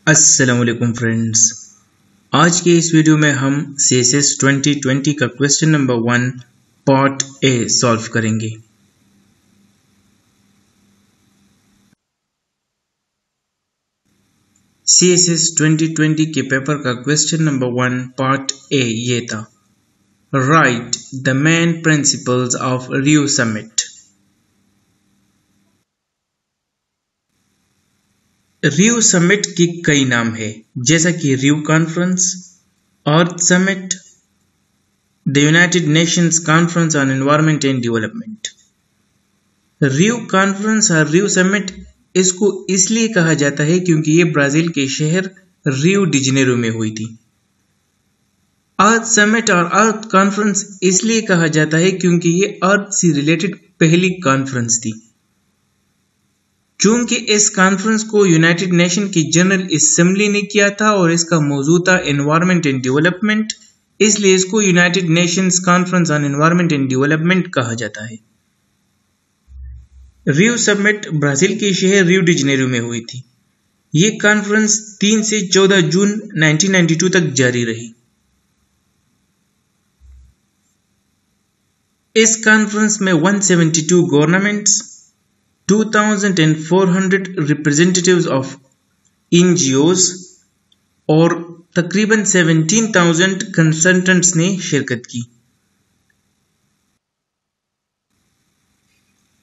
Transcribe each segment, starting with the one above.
السلام علیکم فرینڈز، آج کے اس ویڈیو میں ہم CSS 2020 کا کویسچن نمبر 1 پارٹ اے سالو کریں گے۔ CSS 2020 کے پیپر کا کویسچن نمبر 1 پارٹ اے یہ تھا، write the main principles of Rio summit. Rio summit کے کئی نام ہیں، جیسا کہ Rio conference, earth summit, the United Nations conference on environment and development. Rio conference اور ریو سمٹ اس کو اس لیے کہا جاتا ہے کیونکہ یہ برازیل کے شہر ریو ڈی جنیرو میں ہوئی تھی۔ ارتھ سمٹ اور ارتھ کانفرنس اس لیے کہا جاتا ہے کیونکہ یہ ارتھ سے ریلیٹڈ پہلی کانفرنس تھی۔ چونکہ اس کانفرنس کو یونائٹڈ نیشن کی جنرل اسمبلی نے کیا تھا اور اس کا موضوع تھا انوائرمنٹ اینڈ ڈیولپمنٹ، اس لیے اس کو United Nations conference on environment and development کہا جاتا ہے۔ ریو سمٹ برازیل کے شہر ریو ڈی جنیرو میں ہوئی تھی۔ یہ کانفرنس 3 سے 14 جون 1992 تک جاری رہی۔ اس کانفرنس میں 172 گورنمنٹس، 2400 representatives of NGOs اور تقریباً 17,000 کنسلٹنٹس نے شرکت کی۔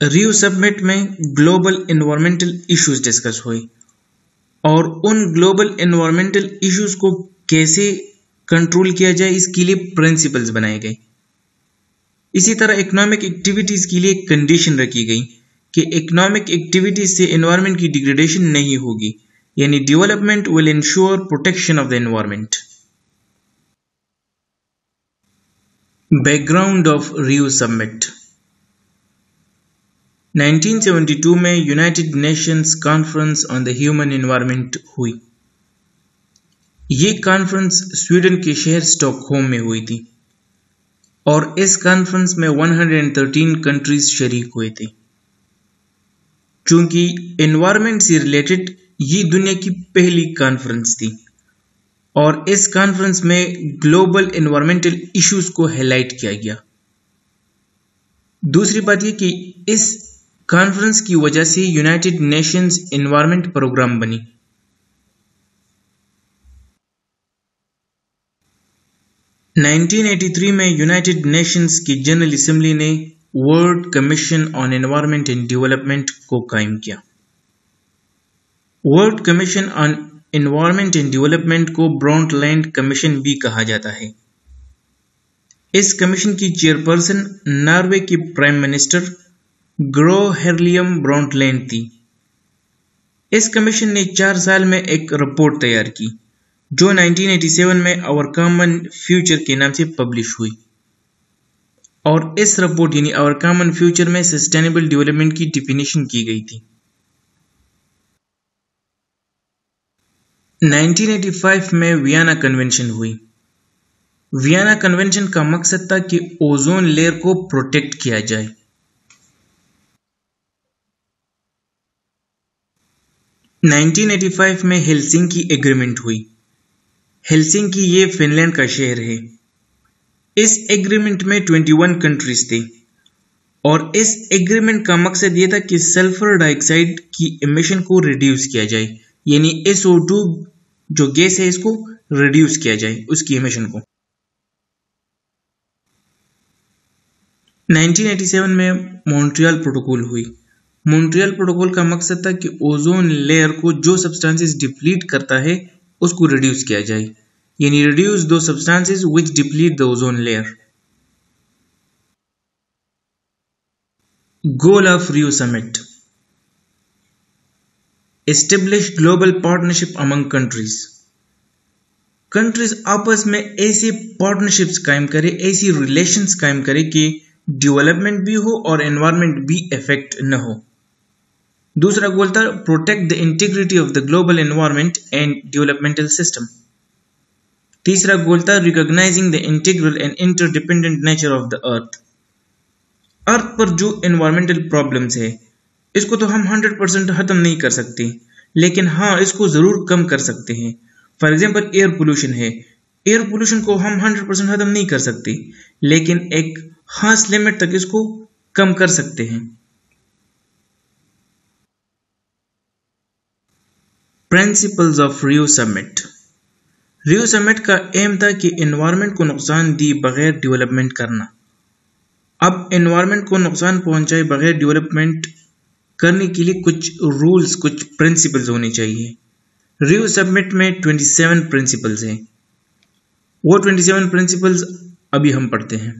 ریو سمٹ میں گلوبل انوائرمنٹل ایشوز ڈسکس ہوئی اور ان گلوبل انوائرمنٹل ایشوز کو کیسے کنٹرول کیا جائے اس کے لیے پرنسپلز بنائے گئے۔ اسی طرح اکنامک ایکٹیویٹیز کے لیے ایک کنڈیشن رکھی گئی کہ اکنامک ایکٹیویٹیز سے انوائرمنٹ کی ڈیگریڈیشن نہیں ہوگی، یعنی development will ensure protection of the environment. Background of Rio summit. 1972 میں United Nations conference on the human environment ہوئی۔ یہ کانفرنس سویڈن کے شہر اسٹاک ہوم میں ہوئی تھی اور اس کانفرنس میں 113 کنٹریز شریک ہوئے تھے۔ چونکہ انوائرمنٹ سے ریلیٹڈ یہ دنیا کی پہلی کانفرنس تھی اور اس کانفرنس میں گلوبل انوائرمنٹل ایشوز کو ہائی لائٹ کیا گیا۔ دوسری بات یہ کہ اس کانفرنس کی وجہ سے یونائٹڈ نیشنز انوائرمنٹ پروگرام بنی۔ (1983) میں یونائٹڈ نیشنز کی جنرل اسمبلی نے world commission on environment and development کو قائم کیا۔ World commission on environment and development کو برونٹ لینڈ کمیشن بھی کہا جاتا ہے۔ اس کمیشن کی چیئرپرسن ناروے کی پرائم منسٹر گرو ہرلیم برونٹ لینڈ تھی۔ اس کمیشن نے 4 سال میں ایک رپورٹ تیار کی جو 1987 میں اور کامن فیوچر کے نام سے پبلش ہوئی، اور اس رپورٹ یعنی اور کامن فیوچر میں سسٹینیبل ڈیولپمنٹ کی ڈیفینیشن کی گئی تھی۔ 1985 میں ویانا کنونشن ہوئی۔ ویانا کنونشن کا مقصد تھا کہ اوزون لیئر کو پروٹیکٹ کیا جائے۔ 1985 میں ہیلسنکی ایگریمنٹ ہوئی۔ ہیلسنکی یہ فن لینڈ کا شہر ہے۔ اس ایگریمنٹ میں 21 کنٹریز تھے اور اس ایگریمنٹ کا مقصد یہ تھا کہ سلفر ڈائی آکسائڈ کی امیشن کو ریڈیوس کیا جائے، یعنی SO2 جو گیس ہے اس کو ریڈیوس کیا جائے، اس کی امیشن کو۔ 1987 میں مونٹریال پروٹوکول ہوئی۔ مونٹریال پروٹوکول کا مقصد تھا کہ اوزون لیئر کو جو سبسٹانسز ڈپلیٹ کرتا ہے اس کو ریڈیوس کیا جائے، یعنی ریڈیوس دو substances which deplete the ozone layer۔ Goal of Rio summit: establish global partnership among countries. Countries آپس میں ایسے پارٹنرشپس قائم کرے، ایسی ریلیشنز قائم کرے کہ ڈیولپمنٹ بھی ہو اور انوائرمنٹ بھی افیکٹ نہ ہو۔ دوسرا گول تھا protect the integrity of the global environment and developmental system. تیسرا گول تھا recognizing the integral and interdependent nature of the earth. Earth پر جو انوائرمنٹل پرابلمز ہے اس کو تو ہم 100% ختم نہیں کر سکتے، لیکن ہاں اس کو ضرور کم کر سکتے ہیں. فار ایگزامپل ایئر پولوشن ہے، ایئر پولوشن کو ہم 100% ختم نہیں کر سکتے، لیکن ایک خاص لمٹ تک اس کو کم کر سکتے ہیں. Principles of Rio summit. Rio summit کا ایم تھا کہ انوائرمنٹ کو نقصان دی بغیر ڈیولپمنٹ کرنا. اب انوائرمنٹ کو نقصان پہنچائے بغیر ڈیولپمنٹ کرنے کے لیے کچھ رولز، کچھ پرنسپلز ہونے چاہیے. ریو سمٹ میں 27 پرنسپلز ہیں. وہ 27 پرنسپلز ابھی ہم پڑھتے ہیں.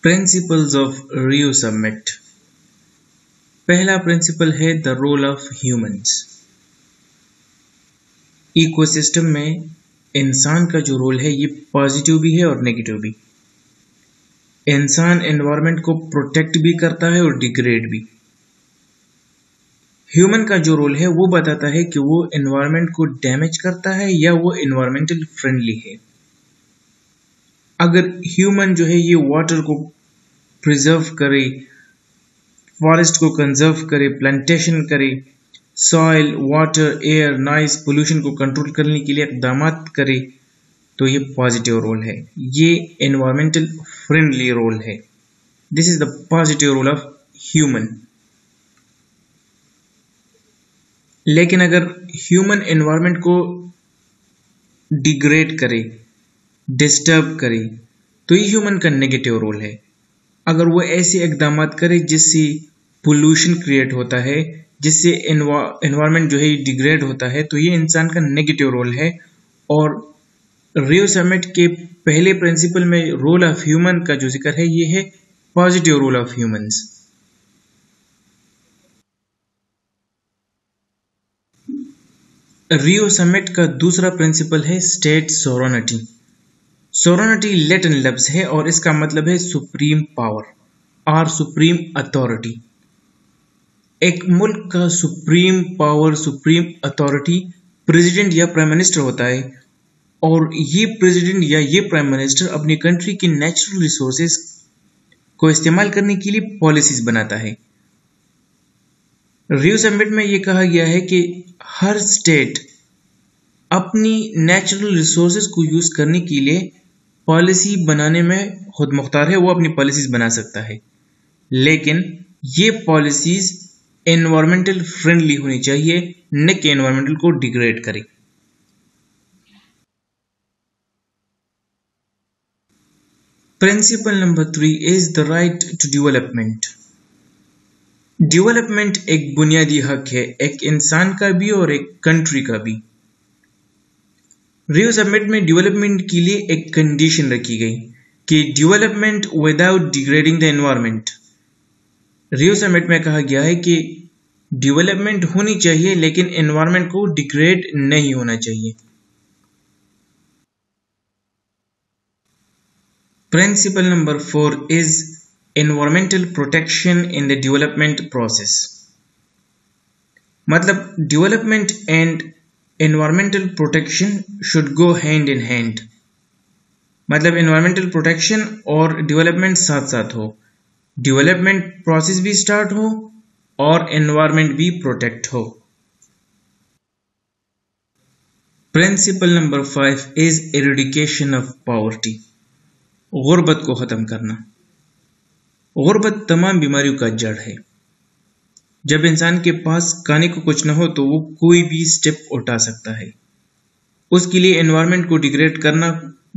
Principles of Rio summit. پہلا پرنسپل ہے the role of humans. Ecosystem میں انسان کا جو رول ہے یہ پازیٹیو بھی ہے اور نیگیٹیو بھی. انسان انوائرمنٹ کو پروٹیکٹ بھی کرتا ہے اور ڈیگریڈ بھی. ہیومن کا جو رول ہے وہ بتاتا ہے کہ وہ انوائرمنٹ کو ڈیمیج کرتا ہے یا وہ انوائرمنٹل فرینڈلی ہے. اگر ہیومن جو ہے یہ واٹر کو پریزرو کرے، فارسٹ کو کنزرو کرے، پلانٹیشن کرے، soil, water, air, noise pollution کو کنٹرول کرنے کے لیے اقدامات کرے، تو یہ پازیٹیو رول ہے، یہ انوائرمنٹل فرینڈلی رول ہے. This is the positive role of human. لیکن اگر ہیومن انوائرمنٹ کو ڈیگریڈ کرے، ڈسٹرب کرے، تو یہ ہیومن کا نیگیٹو رول ہے. اگر وہ ایسے اقدامات کرے جس سے پولوشن کریٹ ہوتا ہے، جس سے انوائرمنٹ جو ہے یہ ڈیگریڈ ہوتا ہے، تو یہ انسان کا نیگیٹو رول ہے. اور ریو سمٹ کے پہلے پرنسپل میں رول آف ہیومن کا جو ذکر ہے یہ ہے positive role of humans. Rio summit کا دوسرا پرنسپل ہے اسٹیٹ سورانٹی. سورانٹی لیٹن لفظ ہے اور اس کا مطلب ہے سپریم پاور اور سپریم اتھارٹی. ایک ملک کا supreme power, supreme authority president یا پرائم منسٹر ہوتا ہے، اور یہ پریزیڈنٹ یا یہ پرائم منسٹر اپنی کنٹری کی نیچرل ریسورسز کو استعمال کرنے کے لیے پالیسیز بناتا ہے. ریو سمٹ میں یہ کہا گیا ہے کہ ہر اسٹیٹ اپنی نیچرل ریسورسز کو یوز کرنے کے لیے پالیسی بنانے میں خود مختار ہے، وہ اپنی پالیسیز بنا سکتا ہے، لیکن یہ پالیسیز انوائرمنٹل فرینڈلی ہونی چاہیے، نہ کہ انوائرمنٹل کو ڈیگریڈ کرے. Principle number 3 is the right to development. Development ایک بنیادی حق ہے، ایک انسان کا بھی اور ایک کنٹری کا بھی. ریو سمٹ میں ڈیولپمنٹ کے لیے ایک کنڈیشن رکھی گئی کہ development without degrading the environment. Rio summit میں کہا گیا ہے کہ ڈیولپمنٹ ہونی چاہیے لیکن انوائرمنٹ کو ڈیگریڈ نہیں ہونا چاہیے. Principle number 4 is environmental protection in the development process. مطلب development and environmental protection should go hand in hand. مطلب environmental protection اور development ساتھ ساتھ ہو، development process بھی start ہو اور environment بھی protect who. Principle number 5 is eradication of poverty. غربت کو ختم کرنا. غربت تمام بیماریوں کا جڑ ہے. جب انسان کے پاس کھانے کو کچھ نہ ہو تو وہ کوئی بھی سٹیپ اٹھا سکتا ہے. اس کے لیے انوائرمنٹ کو ڈیگریڈ کرنا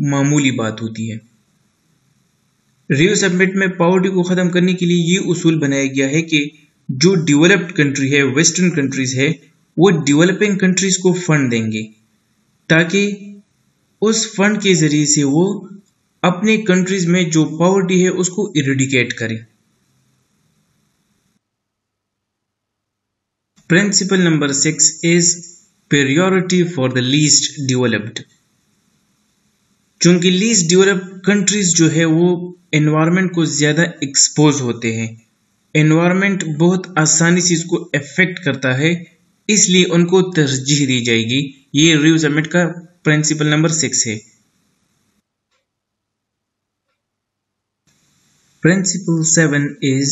معمولی بات ہوتی ہے. ریو سمٹ میں پاورٹی کو ختم کرنے کے لیے یہ اصول بنایا گیا ہے کہ جو ڈیولپڈ کنٹری ہے، ویسٹرن کنٹریز ہے، وہ ڈیولپنگ کنٹریز کو فنڈ دیں گے تاکہ اس فنڈ کے ذریعے سے وہ اپنے کنٹریز میں جو پاورٹی ہے اس کو ایریڈیکیٹ کریں. Principle number 6 is priority for the least developed. چونکہ لیسٹ ڈیولپڈ کنٹریز جو ہے وہ انوائرمنٹ کو زیادہ ایکسپوز ہوتے ہیں، انوائرمنٹ بہت آسانی سے اس کو افیکٹ کرتا ہے، اس لیے ان کو ترجیح دی جائے گی. یہ ریو سمٹ کا پرنسپل نمبر 6 ہے. Principle 7 is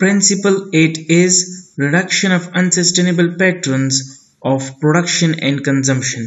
Principle 8 is reduction of unsustainable patterns of production and consumption।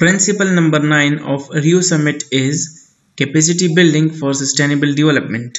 Principle number 9 of Rio Summit is capacity building for sustainable development।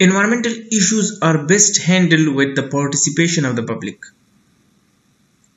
Environmental issues are best handled with the participation of the public।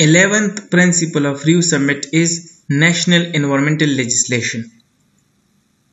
11th principle of Rio Summit is national environmental legislation।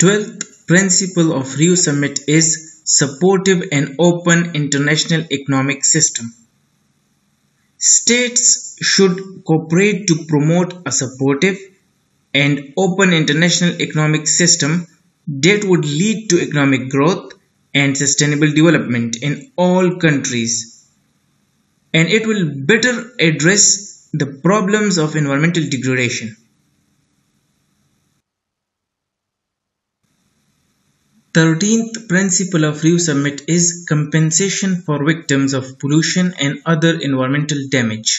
12th principle of Rio Summit is supportive and open international economic system। States should cooperate to promote a supportive and open international economic system that would lead to economic growth and sustainable development in all countries, and it will better address the problems of environmental degradation। 13th principle of Rio Summit is compensation for victims of pollution and other environmental damage।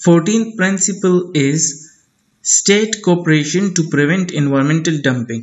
Fourteenth principle is state cooperation to prevent environmental dumping।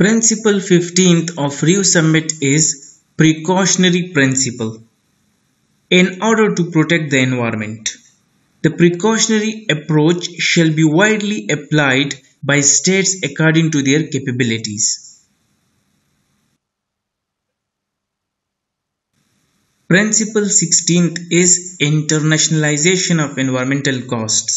Principle 15th of Rio Summit is precautionary principle। In order to protect the environment, the precautionary approach shall be widely applied by states according to their capabilities। Principle 16th is internationalization of environmental costs।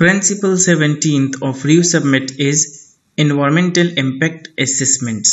Principle 17th of Rio Summit is environmental impact assessments।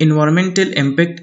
environmental impact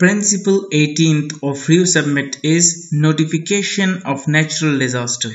Principle 18th of Rio Summit is notification of natural disaster।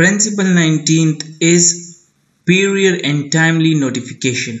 Principle 19th is period and timely notification.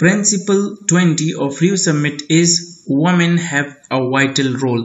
Principle 20 of Rio Summit is women have a vital role.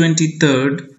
23rd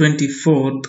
24th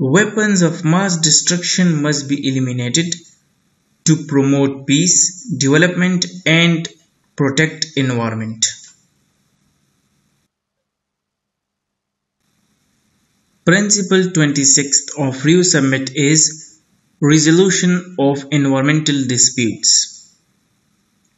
Weapons of mass destruction must be eliminated to promote peace, development and protect environment. Principle 26th of Rio Summit is resolution of environmental disputes.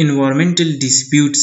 environmental disputes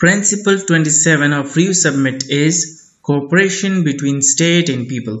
Principle 27 of Rio Summit is cooperation between state and people.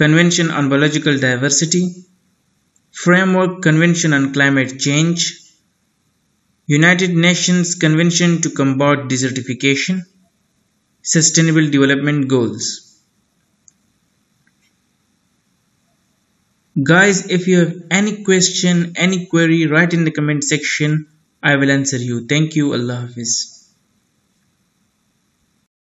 Convention on Biological Diversity, Framework Convention on Climate Change, United Nations Convention to Combat Desertification, Sustainable Development Goals. Guys, if you have any question, any query, write in the comment section. I will answer you. Thank you. Allah Hafiz.